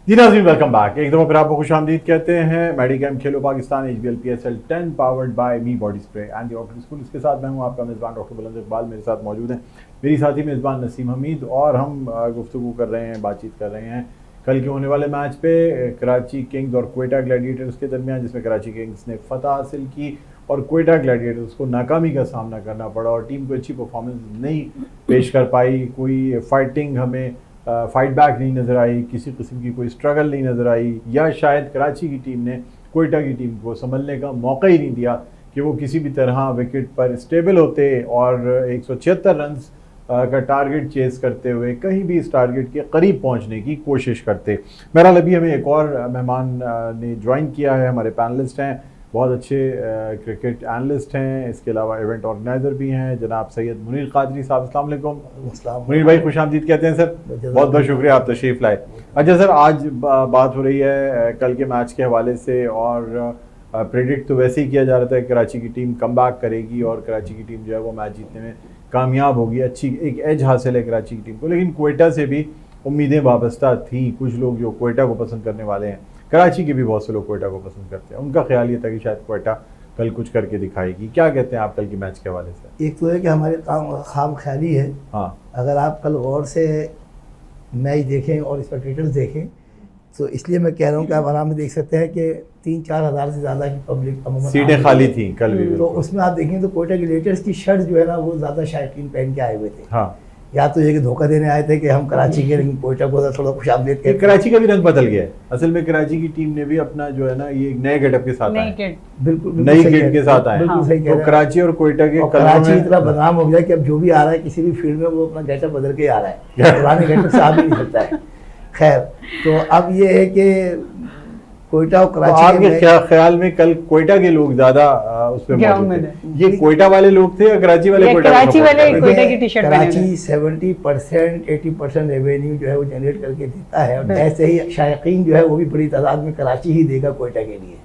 जी नाज़रीन, welcome back. एक दफ़ा फिर आपको खुश आमदीद कहते हैं। मेडिकैम खेलो Pakistan HBL PSL 10 powered by me body spray and doctor school. इसके साथ मैं हूं आपका मेज़बान डॉक्टर बुलंद इकबाल। मेरे साथ मौजूद हैं मेरी साथी मेज़बान नसीम हमीद और हम गुफ्तगू कर रहे हैं, बातचीत कर रहे हैं कल के होने वाले मैच पे कराची किंग्स और क्वेटा ग्लैडिएटर्स के दरमियान, जिसमें कराची किंग्स ने फतह हासिल की और क्वेटा ग्लैडिएटर्स को नाकामी का सामना करना पड़ा और टीम को अच्छी परफॉर्मेंस नहीं पेश कर पाई। कोई फाइटिंग, हमें फाइट बैक नहीं नज़र आई, किसी किस्म की कोई स्ट्रगल नहीं नज़र आई, या शायद कराची की टीम ने क्वेटा की टीम को संभलने का मौका ही नहीं दिया कि वो किसी भी तरह विकेट पर स्टेबल होते और 176 रन का टारगेट चेस करते हुए कहीं भी इस टारगेट के करीब पहुंचने की कोशिश करते। बहरहाल अभी हमें एक और मेहमान ने ज्वाइन किया है, हमारे पैनलिस्ट हैं, बहुत अच्छे क्रिकेट एनालिस्ट हैं, इसके अलावा इवेंट ऑर्गेनाइज़र भी हैं, जनाब सैयद मुनीर कादरी साहब। अस्सलाम वालेकुम। मुनीर भाई खुश आमदीद कहते हैं सर, बहुत बहुत शुक्रिया आप तशरीफ़ लाए। अच्छा सर, आज बात हो रही है कल के मैच के हवाले से और प्रेडिक्ट तो वैसे ही किया जा रहा था कि कराची की टीम कम बैक करेगी और कराची की टीम जो है वो मैच जीतने में कामयाब होगी, अच्छी एक एज हासिल है कराची की टीम को। लेकिन क्वेटा से भी उम्मीदें वाबस्ता थी। कुछ लोग जो क्वेटा को पसंद करने वाले हैं, कराची के भी बहुत से लोग क्वेटा को पसंद करते हैं, उनका ख्याल ये था कि शायद क्वेटा कल कुछ करके दिखाएगी। क्या कहते हैं आप कल की मैच के हवाले से? एक तो है कि हमारे खाम ख्याली है। हाँ, अगर आप कल गौर से मैच देखें और स्पेक्टेटर्स देखें तो इसलिए मैं कह रहा हूँ कि आप आराम से देख सकते हैं कि 3-4 हज़ार से ज़्यादा की पब्लिक सीटें खाली थी कल भी। तो उसमें आप देखें तो क्वेटा ग्लैडिएटर्स की शर्ट जो है ना वो ज़्यादा शायकीन पहन के आए हुए थे। हाँ, या तो ये कि धोखा देने आए थे कि हम कराची के, लेकिन क्वेटा को थोड़ा खुशामदीद के। कराची का भी रंग बदल गया है। असल में कराची की टीम ने भी अपना जो है ना ये एक नए गेटअप के साथ आए, बिल्कुल नई किट के साथ आए। बिल्कुल सही कह रहे तो हैं। कराची और क्वेटा के कराची इतना बदनाम हो गया कि अब जो भी आ रहा है किसी भी फील्ड में वो अपना गेटअप बदल के आ रहा है, पुराने गेटअप से आ भी नहीं सकता है। खैर, तो अब ये है कि क्वेटा और कराची, आपके क्या ख्याल में कल क्वेटा के लोग ज्यादा उसमें मौजूद थे? ये क्वेटा वाले लोग थे या कराची वाले? कराची वाले क्वेटा की टी-शर्ट पहने कराची 70% 80% रेवेन्यू जो है वो जनरेट करके देता है और ऐसे ही शायकीन जो है वो भी बड़ी तादाद में कराची ही देगा क्वेटा के लिए।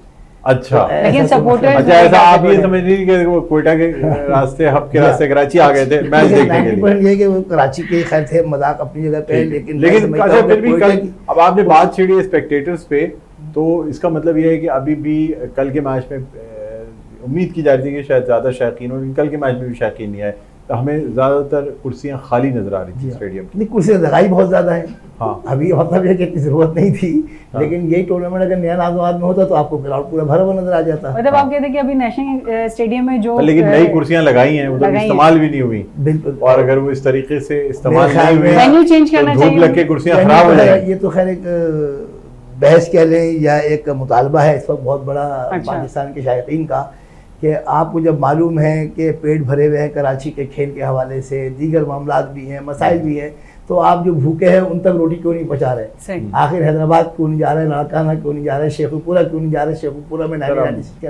अच्छा, लेकिन सपोर्टर्स, अच्छा ऐसा आप ये समझ लीजिए कि वो क्वेटा के रास्ते, हब के रास्ते कराची आ गए थे मैच देखने के लिए। ये कि वो कराची के खैर थे, मजाक अपनी जगह पे, लेकिन अच्छा फिर भी कल अब आपने बात छेड़ी है स्पेक्टेटर्स पे, तो इसका मतलब ये है कि अभी भी कल के मैच में उम्मीद की जा रही थी कि शायद ज़्यादा शायकीन हो, लेकिन कल के मैच में भी शायकीन नहीं आए। तो हमें ज़्यादातर कुर्सियाँ खाली नजर आ रही थी स्टेडियम की। नहीं, कुर्सियाँ लगाई बहुत ज़्यादा है। हाँ, अभी मतलब ये कि जरूरत नहीं थी। हाँ। लेकिन यही टूर्नामेंट अगर नया नाजवाद में होता तो आपको ग्राउंड पूरा भरा हुआ नजर आ जाता। मतलब आप कहते हैं कि अभी नेशनल स्टेडियम में जो लेकिन नई कुर्सियां लगाई हैं वो तो इस्तेमाल भी नहीं हुई। बिल्कुल, और अगर वो इस तरीके से इस्तेमाल नहीं हुई, वेन्यू चेंज करना चाहिए, धूप लग के कुर्सियां खराब हो जाएंगी। ये तो खैर एक बहस कह लें या एक मुतालबा है इस वक्त बहुत बड़ा पाकिस्तान के शायकीन का, कि आपको जब मालूम है कि पेट भरे हुए हैं कराची के खेल के हवाले से, दीगर मामलात भी हैं, मसाइल भी हैं, तो आप जो भूखे हैं उन तक रोटी क्यों नहीं पहुंचा रहे? आखिर हैदराबाद क्यों नहीं जा रहे, लाड़काना क्यों नहीं जा रहे, शेखुपुरा क्यों नहीं जा रहे? शेखुपुरा में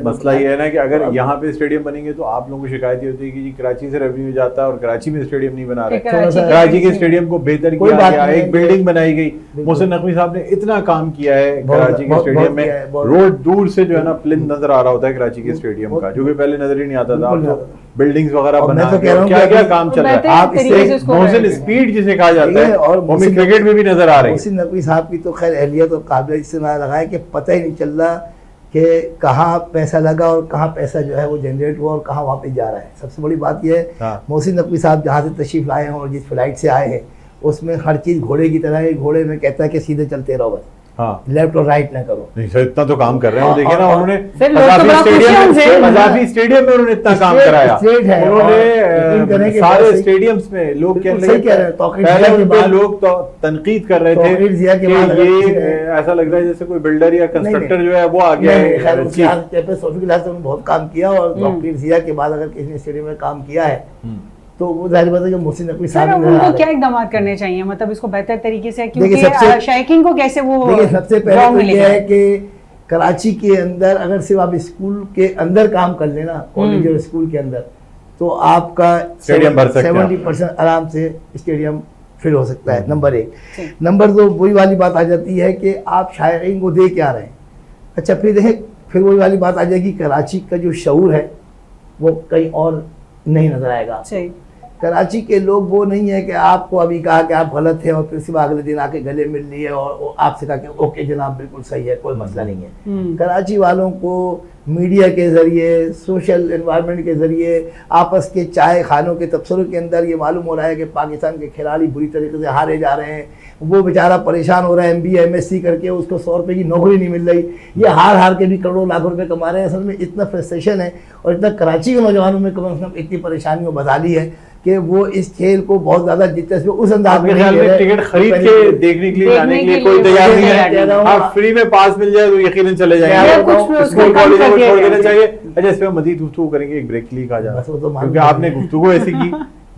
मसला ये है ना कि अगर यहाँ पे स्टेडियम बनेंगे तो आप लोगों को शिकायत होती है कि जी कराची से रेवेन्यू जाता है और कराची में स्टेडियम नहीं बना रहे। कराची के स्टेडियम को बेहतर किया गया, एक बिल्डिंग बनाई गई। मोहसिन नकवी साहब ने इतना काम किया है कराची के स्टेडियम में, रोड दूर से जो है ना प्लिंथ नजर आ रहा होता है कराची के स्टेडियम का, जो कि पहले नजर ही नहीं आता था। बिल्डिंग्स वगैरह बना, क्या क्या काम चल रहा है। आप मोहसिन स्पीड जिसे कहा जाता है और क्रिकेट में भी नजर आ रही है। मोहसिन नकवी साहब की तो खैर अहलियत और काबिलियत से ना लगा है कि पता ही नहीं चल रहा कि कहाँ पैसा लगा और कहाँ पैसा जो है वो जनरेट हुआ और कहाँ वापस जा रहा है। सबसे बड़ी बात यह है मोहसिन नकवी साहब जहाँ से तशरीफ लाए हैं और जिस फ्लाइट से आए हैं उसमें हर चीज़ घोड़े की तरह है। घोड़े में कहता है कि सीधे चलते रहो बस, हाँ, लेफ्ट और राइट ना करो। नहीं सर, इतना तो काम कर रहे हैं। देखिए ना, उन्होंने मजाफी स्टेडियम में उन्होंने इतना काम कराया। उन्होंने सारे स्टेडियम्स में लोग पहले लोग तो तनकीद कर रहे थे कि ये ऐसा लग रहा है जैसे कोई बिल्डर या कंस्ट्रक्टर जो है वो आ गया है। बहुत काम किया और तौकीर जिया के बाद अगर किसी ने स्टेडियम में काम किया है तो वो जाहिर बात है कि मोहसिन नकवी साहब उनको क्या इकदाम करने चाहिए, मतलब इसको बेहतर तरीके से, क्योंकि शायकीन को कैसे वो सबसे पहले तो ये है कि कराची के अंदर अगर सिर्फ आप स्कूल के अंदर काम कर लेना, कॉलेज और स्कूल के अंदर, तो आपका 70% आराम से स्टेडियम फिल हो सकता है। नंबर 1। नंबर 2, वही वाली बात आ जाती है कि आप शायकीन को दे क्या रहे हैं। अच्छा, फिर देखें, फिर वही वाली बात आ जाएगी, कराची का जो शऊर है वो कहीं और नहीं नजर आएगा। कराची के लोग वो नहीं है कि आपको अभी कहा कि आप गलत हैं और फिर सिर्फ अगले दिन आके गले मिल लिए और आपसे कहा कि ओके जनाब बिल्कुल सही है, कोई मसला नहीं है। कराची वालों को मीडिया के ज़रिए, सोशल एनवायरनमेंट के ज़रिए, आपस के चाय खानों के तबसरों के अंदर ये मालूम हो रहा है कि पाकिस्तान के खिलाड़ी बुरी तरीके से हारे जा रहे हैं। वो बेचारा परेशान हो रहा है, MBA MSc करके उसको 100 रुपये की नौकरी नहीं मिल रही, ये हार के भी करोड़ों लाख रुपए कमा रहे हैं। असल में इतना फ्रस्ट्रेशन है और इतना कराची के नौजवानों में कम से कम इतनी परेशानियों बता दी है कि वो इस खेल को बहुत ज्यादा दिलचस्पी उस अंदाज में ख्याल में टिकट खरीद के देखने के लिए जाने के लिए कोई तैयार नहीं है। आप फ्री में पास मिल जाए तो यकीनन चले जाएंगे। स्कूल कॉलेज को छोड़ देना चाहिए। अच्छा, इस पे मजीद गुफ्तगू करेंगे, एक ब्रेक के लिए कहा जा रहा है क्योंकि आपने गुफ्तगू ऐसी की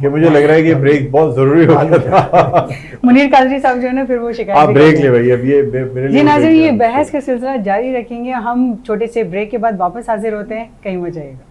कि मुझे लग रहा है कि ब्रेक बहुत जरूरी हो गया था। मुनीर कादरी साहब जो है ना, फिर वो शिकायत आप ब्रेक ले भाई, अब ये मेरे लिए जी नाज़रीन, ये बहस का सिलसिला जारी रखेंगे हम। छोटे से ब्रेक के बाद वापस हाजिर होते हैं, कहीं मत जाइएगा।